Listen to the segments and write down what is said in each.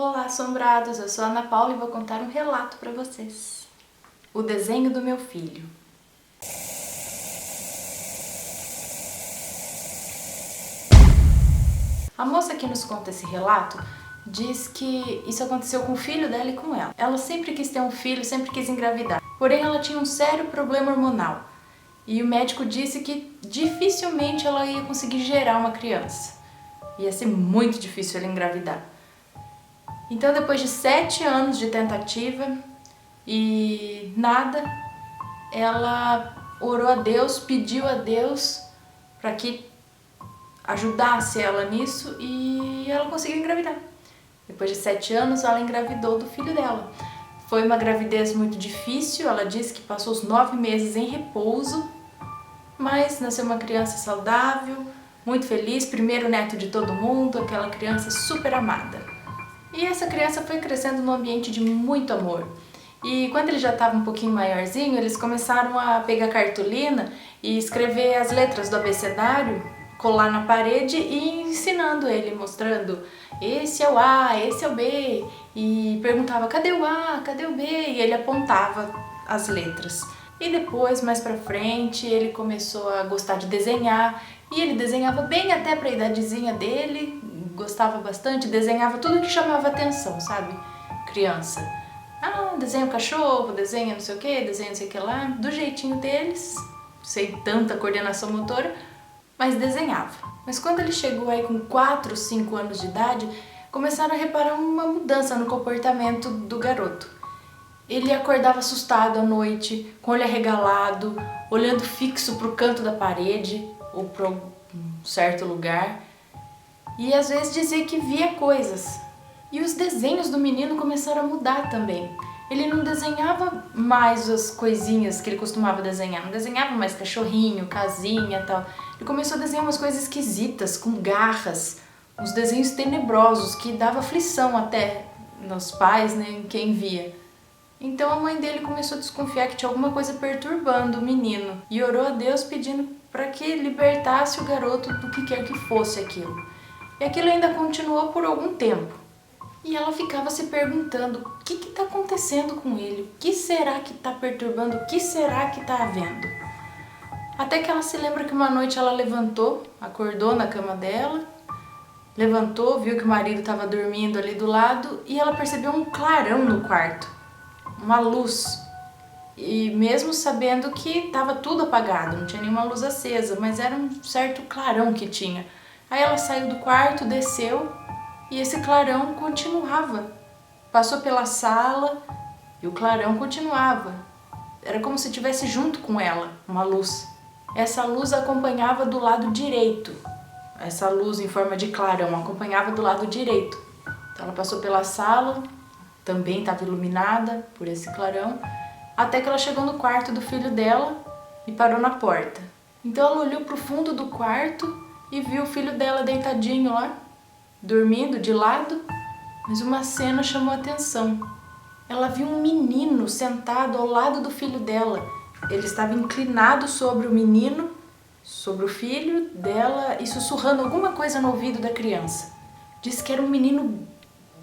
Olá, assombrados! Eu sou a Ana Paula e vou contar um relato para vocês. O desenho do meu filho. A moça que nos conta esse relato diz que isso aconteceu com o filho dela e com ela. Ela sempre quis ter um filho, sempre quis engravidar. Porém, ela tinha um sério problema hormonal. E o médico disse que dificilmente ela ia conseguir gerar uma criança. Ia ser muito difícil ela engravidar. Então, depois de 7 anos de tentativa e nada, ela orou a Deus, pediu a Deus para que ajudasse ela nisso e ela conseguiu engravidar. Depois de 7 anos, ela engravidou do filho dela. Foi uma gravidez muito difícil, ela disse que passou os 9 meses em repouso, mas nasceu uma criança saudável, muito feliz, primeiro neto de todo mundo, aquela criança super amada. E essa criança foi crescendo num ambiente de muito amor. E quando ele já estava um pouquinho maiorzinho, eles começaram a pegar cartolina e escrever as letras do abecedário, colar na parede e ensinando ele, mostrando esse é o A, esse é o B, e perguntava cadê o A, cadê o B, e ele apontava as letras. E depois, mais pra frente, ele começou a gostar de desenhar, e ele desenhava bem até pra idadezinha dele, gostava bastante, desenhava tudo que chamava atenção, sabe? Criança. Desenha o cachorro, desenha não sei o que, desenha não sei o que lá, do jeitinho deles, sem tanta coordenação motora, mas desenhava. Mas quando ele chegou aí com 4, 5 anos de idade, começaram a reparar uma mudança no comportamento do garoto. Ele acordava assustado à noite, com o olho arregalado, olhando fixo para o canto da parede ou para um certo lugar. E às vezes dizia que via coisas. E os desenhos do menino começaram a mudar também. Ele não desenhava mais as coisinhas que ele costumava desenhar, não desenhava mais cachorrinho, casinha e tal. Ele começou a desenhar umas coisas esquisitas, com garras, uns desenhos tenebrosos que dava aflição até nos pais, né, em quem via. Então a mãe dele começou a desconfiar que tinha alguma coisa perturbando o menino e orou a Deus pedindo para que libertasse o garoto do que quer que fosse aquilo. E aquilo ainda continuou por algum tempo. E ela ficava se perguntando o que está acontecendo com ele, o que será que está perturbando, o que será que está havendo. Até que ela se lembra que uma noite ela levantou, acordou na cama dela, levantou, viu que o marido estava dormindo ali do lado e ela percebeu um clarão no quarto, uma luz. E mesmo sabendo que estava tudo apagado, não tinha nenhuma luz acesa, mas era um certo clarão que tinha. Aí ela saiu do quarto, desceu e esse clarão continuava. Passou pela sala e o clarão continuava. Era como se estivesse junto com ela, uma luz. Essa luz acompanhava do lado direito. Essa luz em forma de clarão acompanhava do lado direito. Então ela passou pela sala, também estava iluminada por esse clarão, até que ela chegou no quarto do filho dela e parou na porta. Então ela olhou para o fundo do quarto e viu o filho dela deitadinho lá, dormindo de lado, mas uma cena chamou a atenção. Ela viu um menino sentado ao lado do filho dela. Ele estava inclinado sobre o menino, sobre o filho dela e sussurrando alguma coisa no ouvido da criança. Disse que era um menino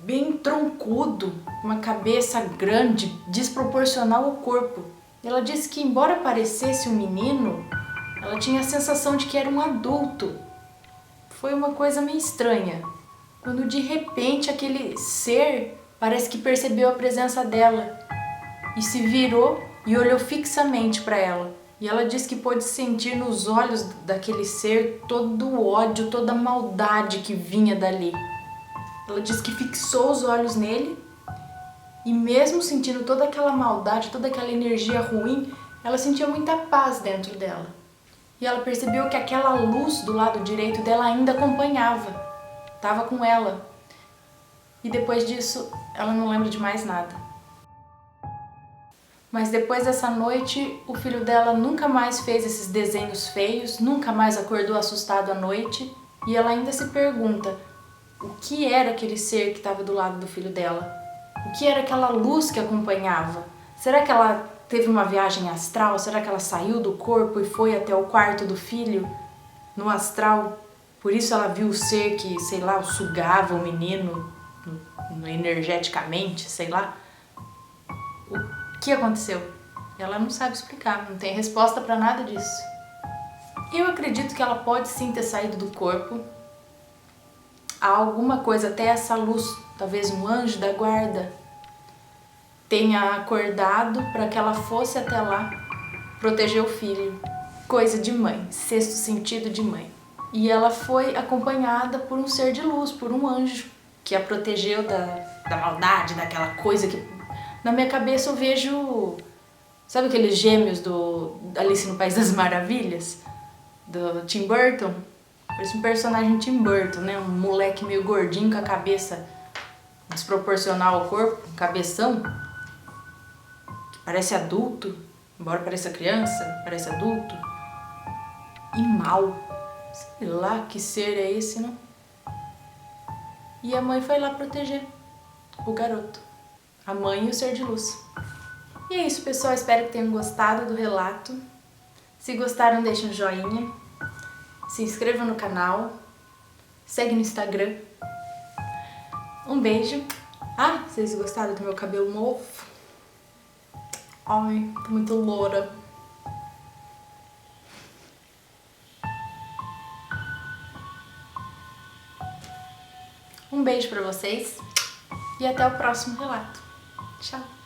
bem troncudo, uma cabeça grande, desproporcional ao corpo. Ela disse que embora parecesse um menino, ela tinha a sensação de que era um adulto. Foi uma coisa meio estranha, quando de repente aquele ser parece que percebeu a presença dela e se virou e olhou fixamente para ela. E ela disse que pôde sentir nos olhos daquele ser todo o ódio, toda a maldade que vinha dali. Ela disse que fixou os olhos nele e mesmo sentindo toda aquela maldade, toda aquela energia ruim, ela sentia muita paz dentro dela. E ela percebeu que aquela luz do lado direito dela ainda acompanhava, estava com ela. E depois disso, ela não lembra de mais nada. Mas depois dessa noite, o filho dela nunca mais fez esses desenhos feios, nunca mais acordou assustado à noite. E ela ainda se pergunta o que era aquele ser que estava do lado do filho dela? O que era aquela luz que acompanhava? Será que ela teve uma viagem astral? Será que ela saiu do corpo e foi até o quarto do filho no astral? Por isso ela viu o ser que, sei lá, sugava o menino energeticamente, sei lá. O que aconteceu? Ela não sabe explicar, não tem resposta para nada disso. Eu acredito que ela pode sim ter saído do corpo. Há alguma coisa, até essa luz, talvez um anjo da guarda, tenha acordado para que ela fosse até lá proteger o filho. Coisa de mãe, sexto sentido de mãe. E ela foi acompanhada por um ser de luz, por um anjo, que a protegeu da maldade, daquela coisa que... Na minha cabeça eu vejo... Sabe aqueles gêmeos do Alice no País das Maravilhas? Do Tim Burton? Parece um personagem Tim Burton, né? Um moleque meio gordinho com a cabeça desproporcional ao corpo, cabeção, que parece adulto, embora pareça criança, parece adulto. E mal. Sei lá que ser é esse, não? E a mãe foi lá proteger o garoto. A mãe e o ser de luz. E é isso, pessoal. Espero que tenham gostado do relato. Se gostaram, deixem um joinha. Se inscrevam no canal. Segue no Instagram. Um beijo. Ah, vocês gostaram do meu cabelo novo? Ai, tô muito loura. Um beijo pra vocês e até o próximo relato. Tchau!